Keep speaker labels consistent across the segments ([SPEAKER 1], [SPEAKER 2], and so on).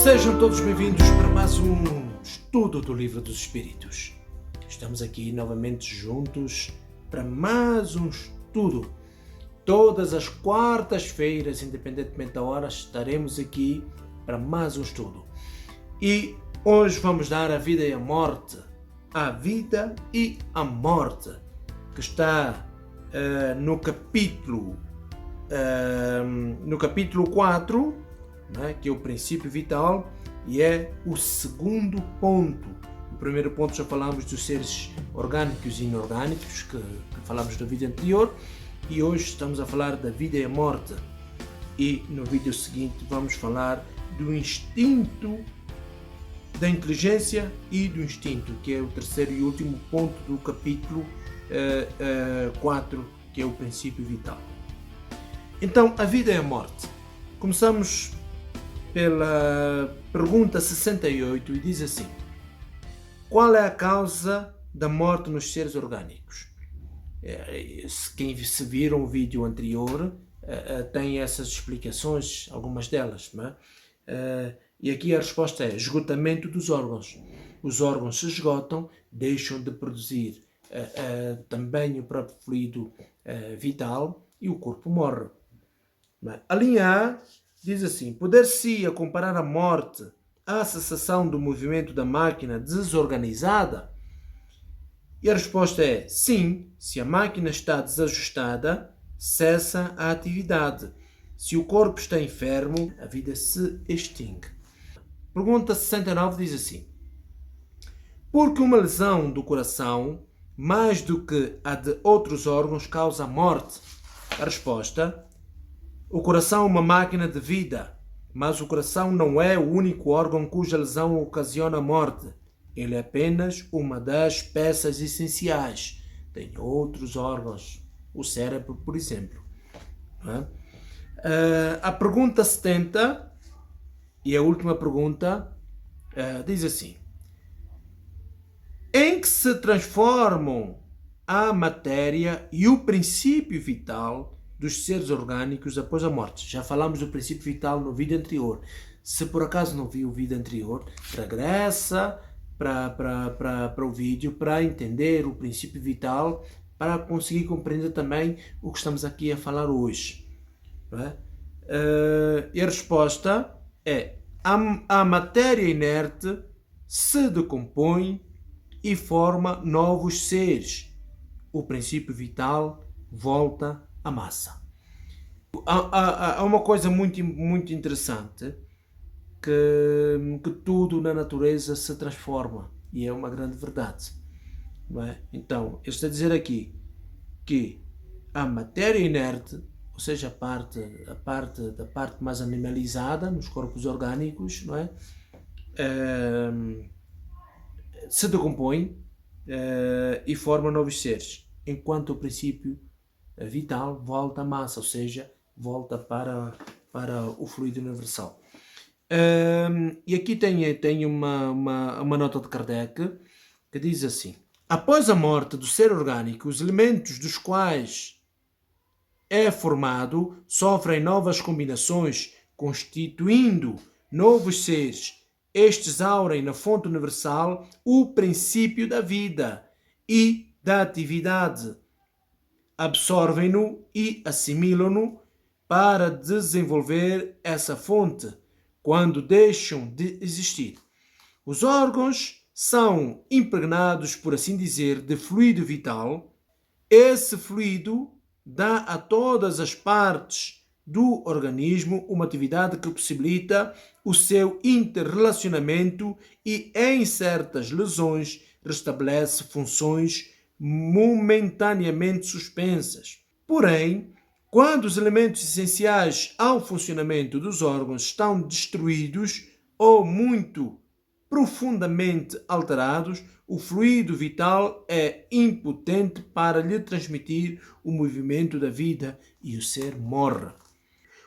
[SPEAKER 1] Sejam todos bem-vindos para mais um estudo do Livro dos Espíritos. Estamos aqui novamente juntos para mais um estudo. Todas as quartas-feiras, independentemente da hora, estaremos aqui para mais um estudo. E hoje vamos dar a vida e a morte. A vida e a morte, que está no capítulo 4, né, que é o princípio vital, e é o segundo ponto. No primeiro ponto já falamos dos seres orgânicos e inorgânicos, que falamos no vídeo anterior, e hoje estamos a falar da vida e a morte. E no vídeo seguinte vamos falar do instinto, da inteligência e do instinto, que é o terceiro e último ponto do capítulo 4, que é o princípio vital. Então, a vida e a morte. Começamos pela pergunta 68 e diz assim: qual é a causa da morte nos seres orgânicos? Quem se viram o vídeo anterior tem essas explicações, algumas delas, não é? E aqui a resposta é esgotamento dos órgãos. Os órgãos se esgotam, deixam de produzir também o próprio fluido vital e o corpo morre. A linha A diz assim: poder-se-ia comparar a morte à cessação do movimento da máquina desorganizada? E a resposta é sim. Se a máquina está desajustada, cessa a atividade. Se o corpo está enfermo, a vida se extingue. Pergunta 69 diz assim: por que uma lesão do coração, mais do que a de outros órgãos, causa a morte? A resposta: o coração é uma máquina de vida, mas o coração não é o único órgão cuja lesão ocasiona a morte. Ele é apenas uma das peças essenciais. Tem outros órgãos, o cérebro, por exemplo. A pergunta 70, e a última pergunta, diz assim: em que se transformam a matéria e o princípio vital dos seres orgânicos após a morte? Já falamos do princípio vital no vídeo anterior. Se por acaso não viu o vídeo anterior, regressa para o vídeo para entender o princípio vital, para conseguir compreender também o que estamos aqui a falar hoje. Não é? E a resposta é: a matéria inerte se decompõe e forma novos seres. O princípio vital volta à massa. Há uma coisa muito interessante, que tudo na natureza se transforma, e é uma grande verdade. Não é? Então, ele está a dizer aqui que a matéria inerte, ou seja, a parte mais animalizada nos corpos orgânicos, não é? Se decompõe e forma novos seres, enquanto o princípio vital volta à massa, ou seja, volta para o fluido universal. E aqui tem uma nota de Kardec que diz assim: após a morte do ser orgânico, os elementos dos quais é formado sofrem novas combinações, constituindo novos seres. Estes aurem na fonte universal o princípio da vida e da atividade, absorvem-no e assimilam-no para desenvolver essa fonte quando deixam de existir. Os órgãos são impregnados, por assim dizer, de fluido vital. Esse fluido dá a todas as partes do organismo uma atividade que possibilita o seu interrelacionamento e, em certas lesões, restabelece funções momentaneamente suspensas. Porém, quando os elementos essenciais ao funcionamento dos órgãos estão destruídos ou muito profundamente alterados, o fluido vital é impotente para lhe transmitir o movimento da vida e o ser morre.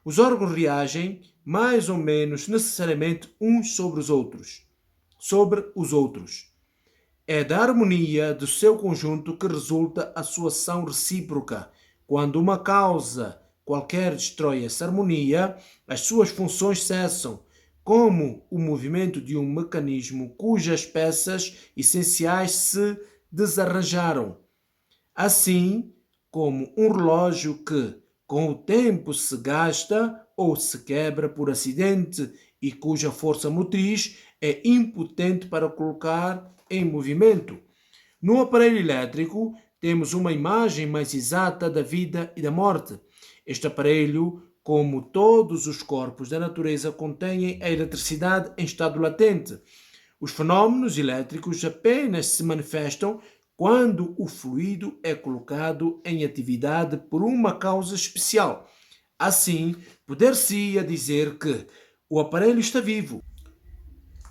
[SPEAKER 1] Os órgãos reagem mais ou menos necessariamente uns sobre os outros. É da harmonia do seu conjunto que resulta a sua ação recíproca. Quando uma causa qualquer destrói essa harmonia, as suas funções cessam. como o movimento de um mecanismo cujas peças essenciais se desarranjaram, assim como um relógio que, com o tempo, se gasta ou se quebra por acidente e cuja força motriz é impotente para colocar em movimento. No aparelho elétrico, temos uma imagem mais exata da vida e da morte. Este aparelho, como todos os corpos da natureza, contém a eletricidade em estado latente. Os fenômenos elétricos apenas se manifestam quando o fluido é colocado em atividade por uma causa especial. Assim, poder-se-ia dizer que o aparelho está vivo.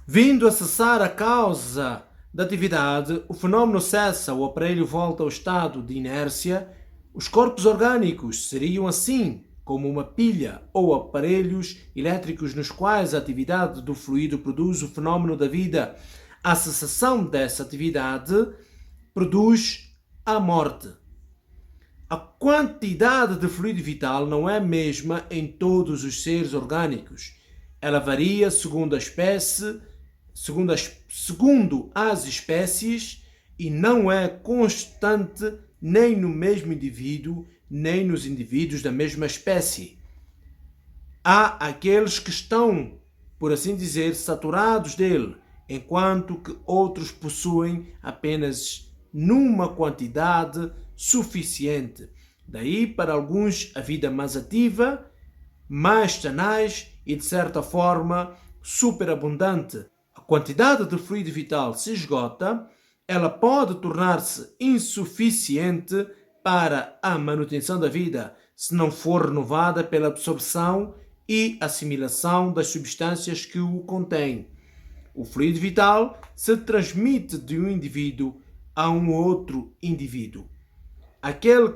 [SPEAKER 1] Vindo a cessar a causa da atividade, o fenômeno cessa, o aparelho volta ao estado de inércia. Os corpos orgânicos seriam assim como uma pilha ou aparelhos elétricos nos quais a atividade do fluido produz o fenômeno da vida. A cessação dessa atividade produz a morte. A quantidade de fluido vital não é a mesma em todos os seres orgânicos. Ela varia segundo a espécie, segundo as espécies, e não é constante nem no mesmo indivíduo, nem nos indivíduos da mesma espécie. Há aqueles que estão, por assim dizer, saturados dele, enquanto que outros possuem apenas numa quantidade suficiente. Daí, para alguns, a vida mais ativa, mais tenaz e, de certa forma, superabundante. A quantidade de fluido vital se esgota, ela pode tornar-se insuficiente para a manutenção da vida se não for renovada pela absorção e assimilação das substâncias que o contêm. O fluido vital se transmite de um indivíduo a um outro indivíduo. Aquele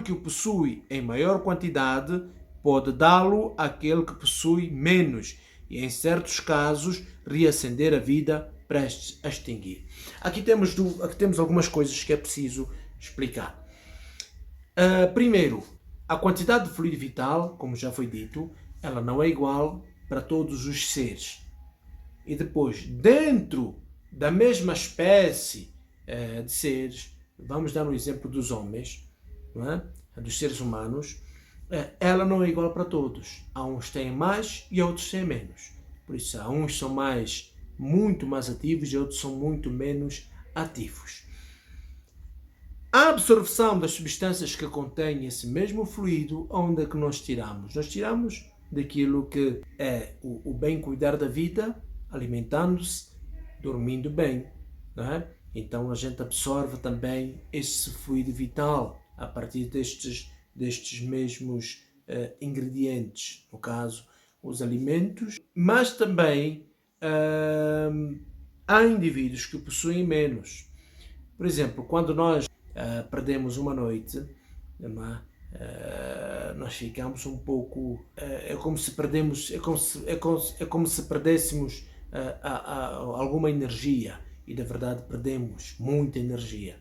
[SPEAKER 1] que o possui em maior quantidade pode dá-lo àquele que possui menos e, em certos casos, reacender a vida prestes a extinguir. Aqui temos algumas coisas que é preciso explicar. Primeiro, a quantidade de fluido vital, como já foi dito, ela não é igual para todos os seres. E depois, dentro da mesma espécie de seres, vamos dar um exemplo dos homens, não é? Dos seres humanos, ela não é igual para todos. Há uns que têm mais e outros têm menos. Por isso, há uns que são muito mais ativos e outros são muito menos ativos. A absorção das substâncias que contém esse mesmo fluido, onde é que nós tiramos? Nós tiramos daquilo que é o bem cuidar da vida, alimentando-se, dormindo bem, não é? Então a gente absorve também esse fluido vital a partir destes mesmos ingredientes, no caso, os alimentos, mas também há indivíduos que possuem menos. Por exemplo, quando nós perdemos uma noite, nós ficamos um pouco... é como se perdêssemos alguma energia, e na verdade perdemos muita energia.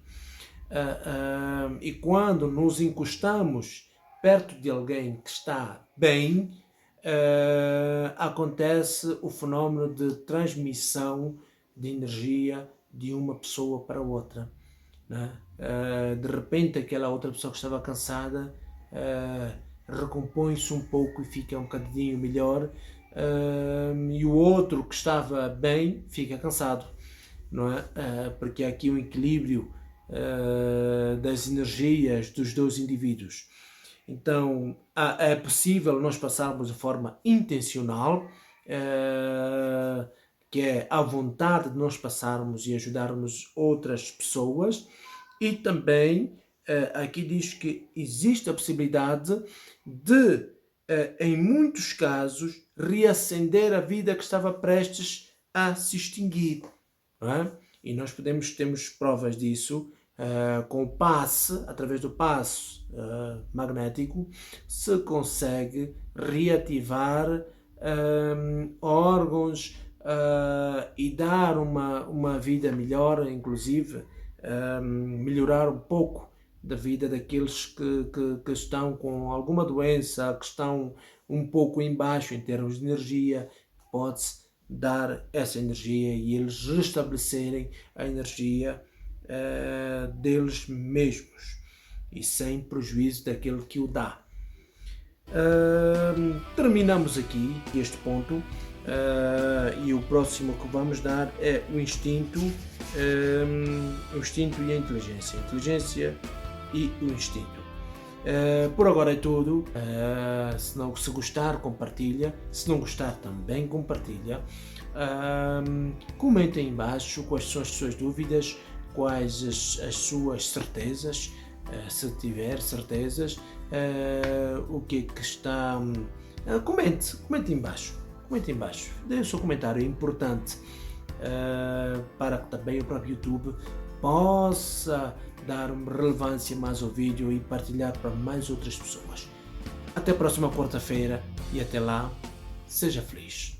[SPEAKER 1] E quando nos encostamos perto de alguém que está bem, acontece o fenómeno de transmissão de energia de uma pessoa para outra, né? De repente aquela outra pessoa que estava cansada recompõe-se um pouco e fica um bocadinho melhor, e o outro que estava bem fica cansado, não é? Porque há aqui um equilíbrio das energias dos dois indivíduos. Então é possível nós passarmos de forma intencional, que é a vontade de nós passarmos e ajudarmos outras pessoas, e também aqui diz que existe a possibilidade de, em muitos casos, reacender a vida que estava prestes a se extinguir, não é? E nós temos provas disso. Com o passe, através do passe magnético, se consegue reativar órgãos e dar uma vida melhor, inclusive melhorar um pouco da vida daqueles que estão com alguma doença, que estão um pouco embaixo em termos de energia, pode-se dar essa energia e eles restabelecerem a energia deles mesmos e sem prejuízo daquele que o dá. Terminamos aqui este ponto e o próximo que vamos dar é o instinto e a inteligência. Inteligência e o instinto. Por agora é tudo. Se gostar, compartilha. Se não gostar, também compartilha. Comentem em baixo quais são as suas dúvidas, quais as suas certezas, se tiver certezas, o que é que está... comente em baixo. Comente em baixo. Dê o seu comentário, é importante para que também o próprio YouTube possa dar relevância mais ao vídeo e partilhar para mais outras pessoas. Até a próxima quarta-feira e até lá, seja feliz.